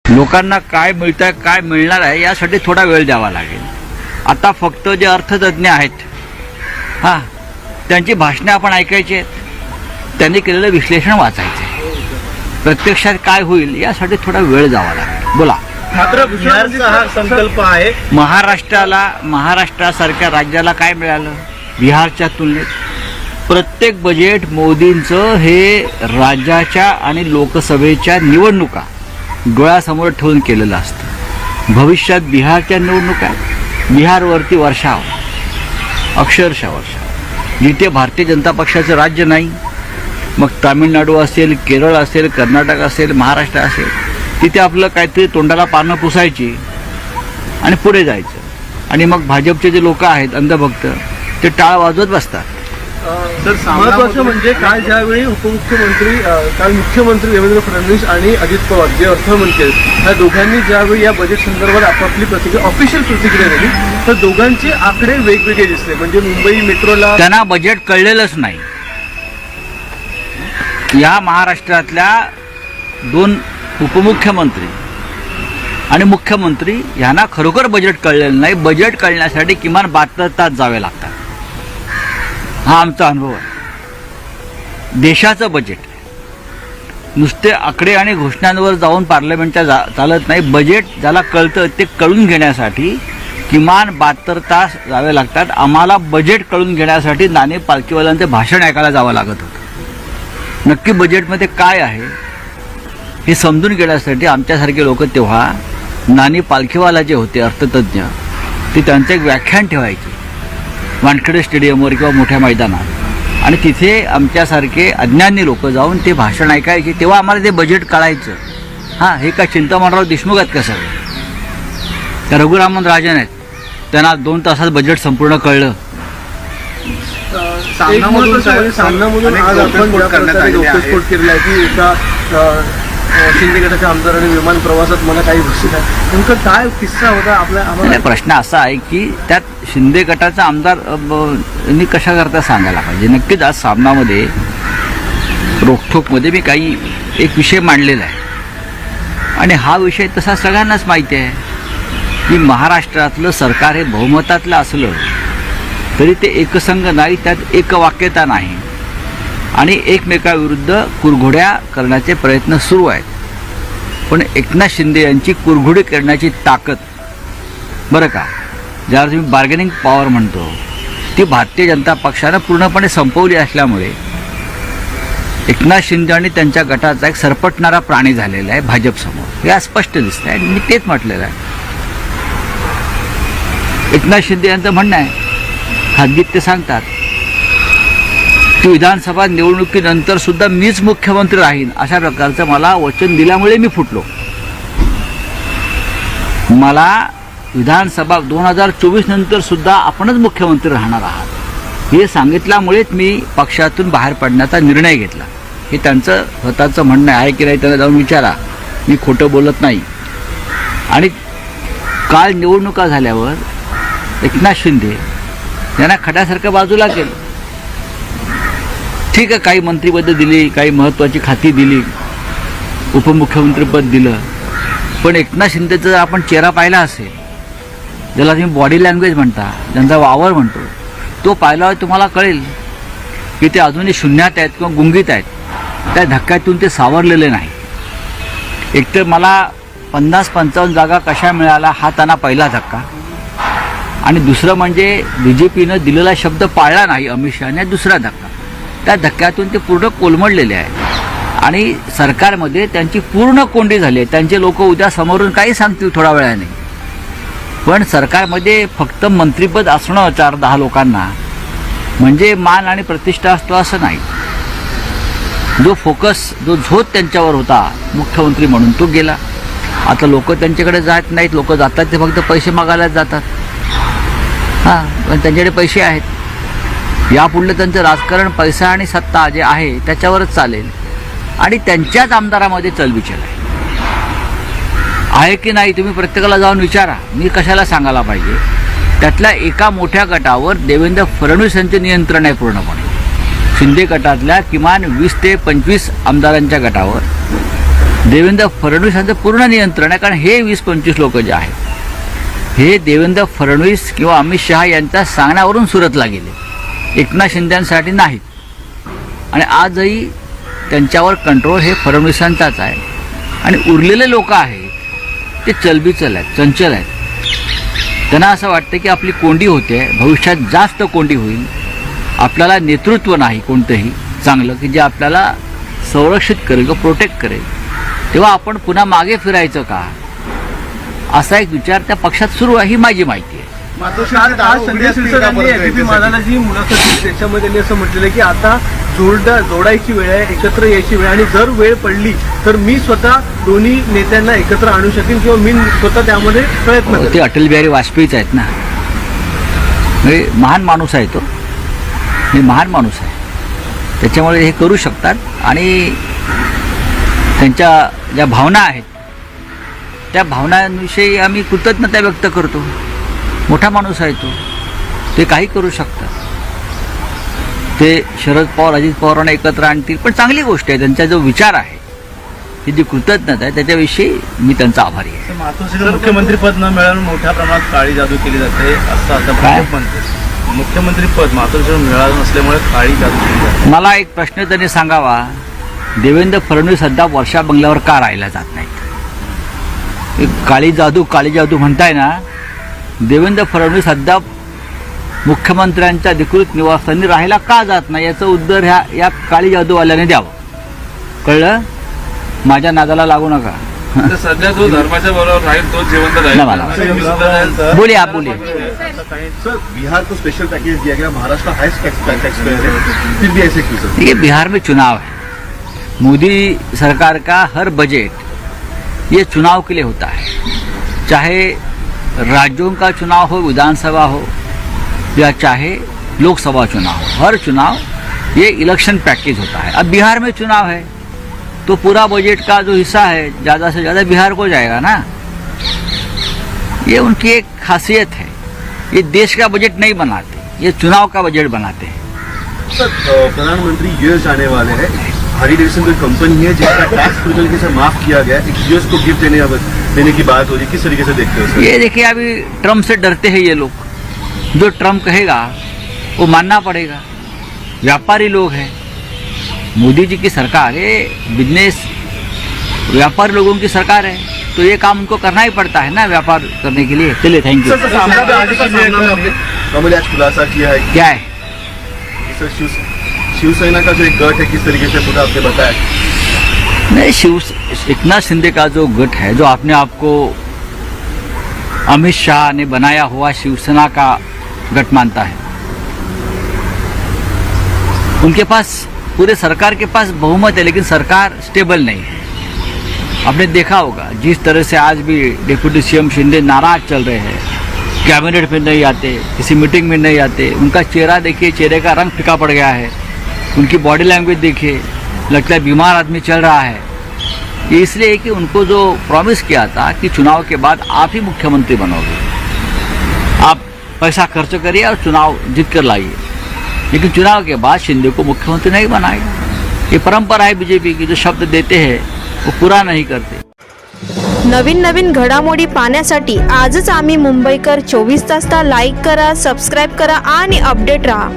लोकांना काय मिळतंय काय मिळणार आहे यासाठी थोडा वेळ द्यावा लागेल. आता फक्त जे अर्थतज्ञ आहेत त्यांची भाषणं आपण ऐकायची आहेत, त्यांनी केलेलं विश्लेषण वाचायचं आहे. प्रत्यक्षात काय होईल यासाठी थोडा वेळ जावा लागेल. बोला. मात्र बिहारचा हा संकल्प आहे. महाराष्ट्रासारख्या राज्याला काय मिळालं बिहारच्या तुलनेत? प्रत्येक बजेट मोदींचं हे राज्याच्या आणि लोकसभेच्या निवडणुका डोळ्यासमोर ठेवून केलेलं असतं. भविष्यात बिहारच्या निवडणुका बिहारवरती वर्षाव, अक्षरशः वर्षाव. जिथे भारतीय जनता पक्षाचं राज्य नाही, मग तामिळनाडू असेल, केरळ असेल, कर्नाटक असेल, महाराष्ट्र असेल, तिथे आपलं काहीतरी तोंडाला पानं पुसायची आणि पुढे जायचं. आणि मग भाजपचे जे लोक आहेत अंधभक्त ते टाळ वाजवत बसतात. महत्वाचं म्हणजे काल ज्यावेळी काल मुख्यमंत्री देवेंद्र फडणवीस आणि अजित पवार जे अर्थमंत्री या दोघांनी ज्यावेळी या बजेट संदर्भात आपापली प्रतिक्रिया ऑफिशियल प्रतिक्रिया दिली तर दोघांचे आकडे वेगवेगळे दिसले. म्हणजे मुंबई मेट्रोला त्यांना बजेट कळलेलंच नाही. या महाराष्ट्रातल्या 2 उपमुख्यमंत्री आणि मुख्यमंत्री यांना खरोखर बजेट कळलेलं नाही. बजेट कळण्यासाठी किमान 72 तास जावे लागतात. हा आमचा अनुभव आहे. देशाचं बजेट नुसते आकडे आणि घोषणांवर जाऊन पार्लमेंटच्या चालत नाही. बजेट ज्याला कळतं ते कळून घेण्यासाठी किमान 72 तास जावे लागतात. आम्हाला बजेट कळून घेण्यासाठी नाणे पालखीवाल्यांचे भाषण ऐकायला जावं लागत होतं. नक्की बजेटमध्ये काय आहे हे समजून घेण्यासाठी आमच्यासारखे लोक तेव्हा नाणी पालखीवाला जे होते अर्थतज्ञ ते त्यांचं एक व्याख्यान ठेवायचे वानखेडे स्टेडियमवर किंवा मोठ्या मैदानात, आणि तिथे आमच्यासारखे अज्ञानी लोक जाऊन ते भाषण ऐकायचे. तेव्हा आम्हाला ते बजेट कळायचं. हे काय चिंतामणराव देशमुख आहेत का सगळे? त्या रघुरामन राजन आहेत, त्यांना 2 तासात बजेट संपूर्ण कळलं. सामनामधून आज आपण घोषस्फोट केलेला आहे की एका शिंदे गटाच्या आमदारांनी विमान प्रवासात मला काही घोषित आहे. नेमकं काय किस्सा होता आम्हाला प्रश्न असा आहे की त्यात शिंदे गटाचा आमदार यांनी कशा करता सांगायला पाहिजे. नक्कीच आज सामनामध्ये रोखठोकमध्ये मी काही एक विषय मांडलेला आहे आणि हा विषय तसा सगळ्यांनाच माहिती आहे की महाराष्ट्रातलं सरकार हे बहुमतातलं असलं तरी ते एकसंघ नाही, त्यात एकवाक्यता नाही आणि एकमेकाविरुद्ध कुरघोड्या करण्याचे प्रयत्न सुरू आहेत. पण एकनाथ शिंदे यांची कुरघोडी करण्याची ताकद बरं का, ज्याला तुम्ही बार्गेनिंग पॉवर म्हणतो, ती भारतीय जनता पक्षानं पूर्णपणे संपवली असल्यामुळे एकनाथ शिंदे आणि त्यांच्या गटाचा एक सरपटणारा प्राणी झालेला आहे भाजपसमोर. हे स्पष्ट दिसतंय आणि मी तेच म्हटलेलं आहे. एकनाथ शिंदे यांचं म्हणणं आहे, खाजगीत ते सांगतात की विधानसभा निवडणुकीनंतर सुद्धा मीच मुख्यमंत्री राहीन अशा प्रकारचं मला वचन दिल्यामुळे मी फुटलो. मला विधानसभा 2024 नंतर सुद्धा आपणच मुख्यमंत्री राहणार आहात हे सांगितल्यामुळेच मी पक्षातून बाहेर पडण्याचा निर्णय घेतला. हे त्यांचं स्वतःचं म्हणणं आहे की नाही त्यांना जाऊन विचारा, मी खोटं बोलत नाही. आणि काल निवडणुका झाल्यावर एकनाथ शिंदे यांना खड्यासारखं बाजूला केलं. ठीक आहे, काही मंत्रिपदं दिली, काही महत्त्वाची खाती दिली, उपमुख्यमंत्रीपद दिलं, पण एकनाथ शिंदेचा जर आपण चेहरा पाहिला असेल, ज्याला तुम्ही बॉडी लँग्वेज म्हणता, ज्यांचा वावर म्हणतो, तो पाहिल्यावर तुम्हाला कळेल की ते अजूनही शून्यात आहेत किंवा गुंगीत आहेत. त्या धक्क्यातून ते सावरलेले नाही. एकतर मला 50-55 जागा कशा मिळाला हा त्यांना पहिला धक्का, आणि दुसरं म्हणजे BJPनं दिलेला शब्द पाळला नाही अमित शहाने, दुसरा धक्का. त्या धक्क्यातून ते पूर्ण कोलमडलेले आहेत आणि सरकारमध्ये त्यांची पूर्ण कोंडी झाली आहे. त्यांचे लोक उद्या समोरून काही सांगतील थोड्या वेळाने, पण सरकारमध्ये फक्त मंत्रिपद असणं 4-10 लोकांना म्हणजे मान आणि प्रतिष्ठा असतो असं नाही. जो फोकस, जो झोत त्यांच्यावर होता मुख्यमंत्री म्हणून, तो गेला. आता लोक त्यांच्याकडे जात नाहीत. लोक जातात ते फक्त पैसे मागायलाच जातात. पण त्यांच्याकडे पैसे आहेत. यापुढलं त्यांचं राजकारण पैसा आणि सत्ता जे आहे त्याच्यावरच चालेल आणि त्यांच्याच आमदारामध्ये चलबिचल आहे की नाही तुम्ही प्रत्येकाला जाऊन विचारा. मी कशाला सांगायला पाहिजे. त्यातल्या एका मोठ्या गटावर देवेंद्र फडणवीस यांचे नियंत्रण आहे पूर्णपणे. शिंदे गटातल्या किमान 20 ते 25 आमदारांच्या गटावर देवेंद्र फडणवीसांचं पूर्ण नियंत्रण आहे. कारण हे 20-25 लोक जे आहेत हे देवेंद्र फडणवीस किंवा अमित शहा यांच्या सांगण्यावरून सुरतला गेले, एकनाथ शिंदेसाठी नाहीत. आणि आजही त्यांच्यावर कंट्रोल हे फडणवीसांचाच आहे. आणि उरलेले लोक आहेत ते चलबिचल आहेत, चंचल आहेत. त्यांना असं वाटतं की आपली कोंडी होते, भविष्यात जास्त कोंडी होईल, आपल्याला नेतृत्व नाही कोणतंही चांगलं की जे आपल्याला संरक्षित करेल किंवा प्रोटेक्ट करेल, तेव्हा आपण पुन्हा मागे फिरायचं का, असा एक विचार त्या पक्षात सुरू आहे. ही माझी माहिती आहे. आज संजय शिरसाटांनी एबीपी माझाला जी मुलाखत दिली त्याच्यामध्ये त्यांनी असं म्हटलेलं आहे की आता जोडायची वेळ आहे, एकत्र यायची वेळ, आणि जर वेळ पडली तर मी स्वतः दोन्ही नेत्यांना एकत्र आणू शकेन किंवा मी स्वतः त्यामध्ये प्रयत्न ते करेन. अटल बिहारी वाजपेयीच आहेत ना. हे महान माणूस आहे तो, हे महान माणूस आहे, त्याच्यामुळे हे करू शकतात. आणि त्यांच्या ज्या भावना आहेत त्या भावनांविषयी आम्ही कृतज्ञता व्यक्त करतो. मोठा माणूस आहे तो, ते काही करू शकतात. ते शरद पवार अजित पवारांना एकत्र आणतील, पण चांगली गोष्ट आहे. त्यांचा जो विचार आहे, ही जी कृतज्ञता आहे, त्याच्याविषयी मी त्यांचा आभारी आहे. मातोश्रीला मुख्यमंत्री पद न मिळालं मोठ्या प्रमाणात काळी जादू केली जाते असं आता भाजप म्हणते. मुख्यमंत्री पद मातोश्रीला मिळालं नसल्यामुळे काळी जादू केली जाते. मला एक प्रश्न त्यांनी सांगावा, देवेंद्र फडणवीस सध्या वर्षा बंगल्यावर का राहिला जात नाहीत? काळी जादू म्हणताय ना. देवेंद्र फडणवीस सध्या मुख्यमंत्र्यांच्या अधिकृत निवासस्थानी राहायला का जात नाही याचं उत्तर या काळी जादूवाल्याने द्यावं. कळलं? माझ्या नादाला लागू नका. सध्या जो धर्माच्या बरोबर राहील तो जिवंत राहील. बोलिए आप बोलिए. सर, बिहार को स्पेशल पैकेज दिया गया, महाराष्ट्र हाईएस्ट टैक्स पेयर है, फिर भी ऐसे क्यों सर? ये बिहार में चुनाव है. मोदी सरकार का हर बजट ये चुनाव के लिए होता है. चाहे राज्यों का चुनाव हो, विधानसभा हो, या चाहे लोकसभा चुनाव हो, हर चुनाव ये इलेक्शन पैकेज होता है. अब बिहार में चुनाव है तो पूरा बजट का जो हिस्सा है ज़्यादा से ज़्यादा बिहार को जाएगा ना. ये उनकी एक खासियत है. ये देश का बजट नहीं बनाते, ये चुनाव का बजट बनाते हैं. सर, प्रधानमंत्री यूएस जाने वाले हैं. हार्ली डेविडसन कोई कंपनी है जिसका टैक्स पूरी तरीके से माफ किया गया, एक यूएस को गिफ्ट देने की बात हो रही है, किस तरीके से देखते हो सर? ये देखिए, अभी ट्रम्प से डरते हैं ये लोग. जो ट्रम्प कहेगा वो मानना पड़ेगा. व्यापारी लोग हैं. मोदी जी की सरकार ये बिजनेस व्यापारी लोगों की सरकार है, तो ये काम उनको करना ही पड़ता है ना व्यापार करने के लिए. चलिए, थैंक यू. कमल आज खुलासा किया है क्या है? कि सर शिवसेना का जो एक गठ है किस तरीके से पूरा आपने बताया. नहीं, एकनाथ शिंदे का जो गठ है, जो आपने आपको अमित शाह ने बनाया हुआ शिवसेना का गठ मानता है, उनके पास पूरे सरकार के पास बहुमत है, लेकिन सरकार स्टेबल नहीं है. आपने देखा होगा जिस तरह से आज भी डिप्टी सीएम शिंदे नाराज चल रहे हैं, कैबिनेट में नहीं आते, किसी मीटिंग में नहीं आते. उनका चेहरा देखिए, चेहरे का रंग फीका पड़ गया है. उनकी बॉडी लैंग्वेज देखिए, लगता है बीमार आदमी चल रहा है. ये इसलिए कि उनको जो प्रॉमिस किया था कि चुनाव के बाद आप ही मुख्यमंत्री बनोगे, आप पैसा खर्च करिए और चुनाव जीत कर लाइए, लेकिन चुनाव के बाद शिंदे को मुख्यमंत्री नहीं बनाएगा. ये परंपरा है बीजेपी की, जो शब्द देते हैं वो पूरा नहीं करते. नवीन घडामोडी पाहण्यासाठी आजच आम्ही मुंबईकर 24 तासला लाईक करा, सबस्क्राईब करा आणि अपडेट रहा.